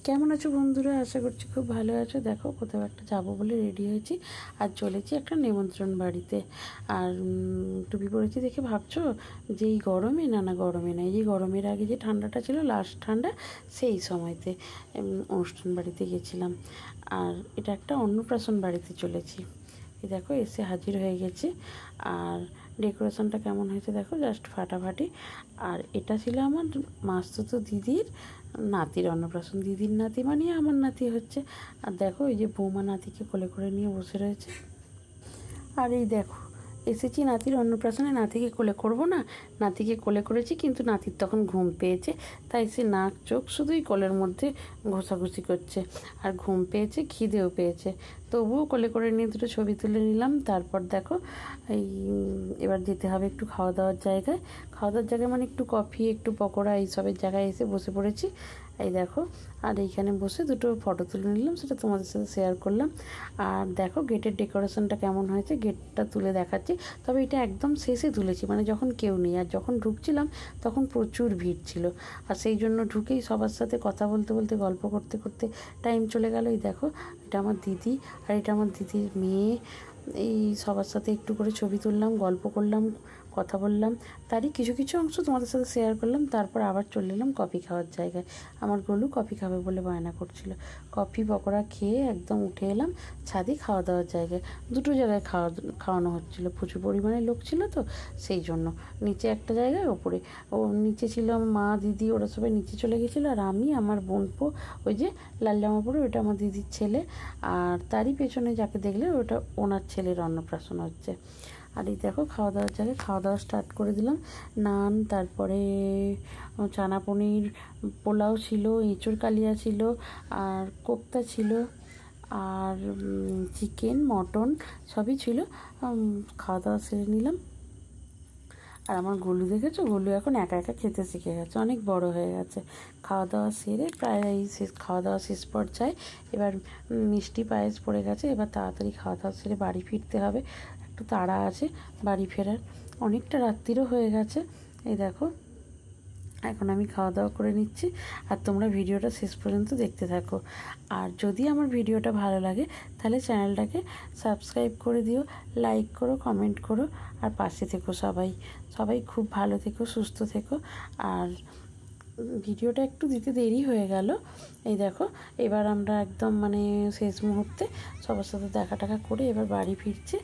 কেমন আছো বন্ধুরা? আশা করছি খুব ভালো আছো। দেখো কোথাও একটা যাবো বলে রেডি হয়েছি আর চলেছি একটা নিমন্ত্রণ বাড়িতে। আর টুপি পরেছি দেখে ভাবছো যে এই গরমে? না না, গরমে না, এই গরমের আগে যে ঠান্ডাটা ছিল, লাস্ট ঠান্ডা, সেই সময়তে অনুষ্ঠান বাড়িতে গেছিলাম। আর এটা একটা অন্নপ্রাশন বাড়িতে চলেছি। এই দেখো এসে হাজির হয়ে গেছে। আর ডেকোরেশনটা কেমন হয়েছে দেখো, জাস্ট ফাটাফাটি। আর এটা ছিল আমার মাস্তুতো দিদির নাতির অন্নপ্রাশন। দিদির নাতি মানে আমার নাতি হচ্ছে। আর দেখো এই যে বৌমা নাতিকে কোলে করে নিয়ে বসে রয়েছে। আর এই দেখো এসেছি নাতির অন্নপ্রাশনে, নাতিকে কোলে করব না, নাতিকে কোলে করেছি, কিন্তু নাতির তখন ঘুম পেয়েছে, তাই সে নাক চোখ শুধুই কোলের মধ্যে ঘষাঘষি করছে। আর ঘুম পেয়েছে, খিদেও পেয়েছে, তবুও কোলে করে নিয়ে দুটো ছবি তুলে নিলাম। তারপর দেখো এই এবার যেতে হবে একটু খাওয়া দাওয়ার জায়গায়। খাওয়া দাওয়ার জায়গায় মানে একটু কফি, একটু পকোড়া, এইসবের জায়গায় এসে বসে পড়েছি। এই দেখো, আর এইখানে বসে দুটো ফটো তুলে নিলাম, সেটা তোমাদের সাথে শেয়ার করলাম। আর দেখো গেটের ডেকোরেশনটা কেমন হয়েছে, গেটটা তুলে দেখাচ্ছি। তবে এটা একদম শেষে তুলেছি, মানে যখন কেউ নেই। আর যখন ঢুকছিলাম তখন প্রচুর ভিড় ছিল, আর সেই জন্য ঢুকেই সবার সাথে কথা বলতে বলতে, গল্প করতে করতে টাইম চলে গেল। এই দেখো এটা আমার দিদি, আর এটা আমার দিদির মেয়ে। এই সবার সাথে একটু করে ছবি তুললাম, গল্প করলাম, কথা বললাম, তারই কিছু কিছু অংশ তোমাদের সাথে শেয়ার করলাম। তারপর আবার চলে এলাম কফি খাওয়ার জায়গায়। আমার গোলু কফি খাবে বলে বায়না করছিল। কফি পকোড়া খেয়ে একদম উঠে এলাম ছাদে খাওয়া দাওয়ার জায়গায়। দুটো জায়গায় খাওয়ানো হচ্ছিল, প্রচুর পরিমাণে লোক ছিল তো সেই জন্য। নিচে একটা জায়গায়, ওপরে নিচে ছিল মা দিদি, ওরা সবাই নিচে চলে গেছিলো। আর আমি, আমার বোনপো, ওই যে লাল জামা পরে, ওটা আমার দিদির ছেলে। আর তারই পেছনে যাকে দেখলে ওটা ওনার ছেলের অন্নপ্রাশন হচ্ছে। আর এই দেখো খাওয়া দাওয়ার জায়গায় খাওয়া দাওয়া স্টার্ট করে দিলাম। নান, তারপরে চানা পনির, পোলাও ছিল, এঁচোড় কালিয়া ছিল, আর কোপ্তা ছিল, আর চিকেন, মটন সবই ছিল। খাওয়া দাওয়া সেরে নিলাম। আর আমার গোলু দেখেছো, গোলু এখন একা একা খেতে শিখে গেছে, অনেক বড় হয়ে গেছে। খাওয়া দাওয়া সেরে প্রায় খাওয়া দাওয়া শেষ পর্যায়ে এবার মিষ্টি পায়েস পড়ে গেছে। এবার তাড়াতাড়ি খাওয়া দাওয়া সেরে বাড়ি ফিরতে হবে, একটু তাড়া আছে বাড়ি ফেরার, অনেকটা রাত্রিরও হয়ে গেছে। এই দেখো এখন আমি খাওয়া দাওয়া করে নিচ্ছি, আর তোমরা ভিডিওটা শেষ পর্যন্ত দেখতে থাকো। আর যদি আমার ভিডিওটা ভালো লাগে তাহলে চ্যানেলটাকে সাবস্ক্রাইব করে দিও, লাইক করো, কমেন্ট করো, আর পাশে থেকো সবাই। সবাই খুব ভালো থেকো, সুস্থ থেকো। আর ভিডিওটা একটু দিতে দেরি হয়ে গেল। এই দেখো এবার আমরা একদম মানে শেষ মুহূর্তে সবার সাথে দেখা টাকা করে এবার বাড়ি ফিরছি।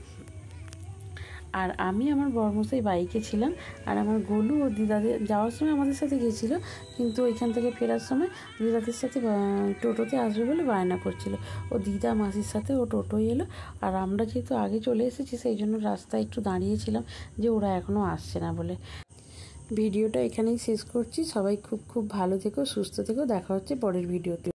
আর আমি আমার বড়মশাই বাইকে ছিলাম, আর আমার গোলু ও দিদাদের যাওয়ার সময় আমাদের সাথে গিয়েছিলো, কিন্তু ওইখান থেকে ফেরার সময় দিদাদের সাথে টোটোতে আসবে বলে বায়না করছিল। ও দিদা মাসির সাথে ও টোটোই এলো। আর আমরা যেহেতু আগে চলে এসেছি সেই জন্য রাস্তায় একটু দাঁড়িয়েছিলাম যে ওরা এখনও আসছে না বলে। ভিডিওটা এখানেই শেষ করছি। সবাই খুব খুব ভালো থেকো, সুস্থ থেকো। দেখা হচ্ছে পরের ভিডিওতে।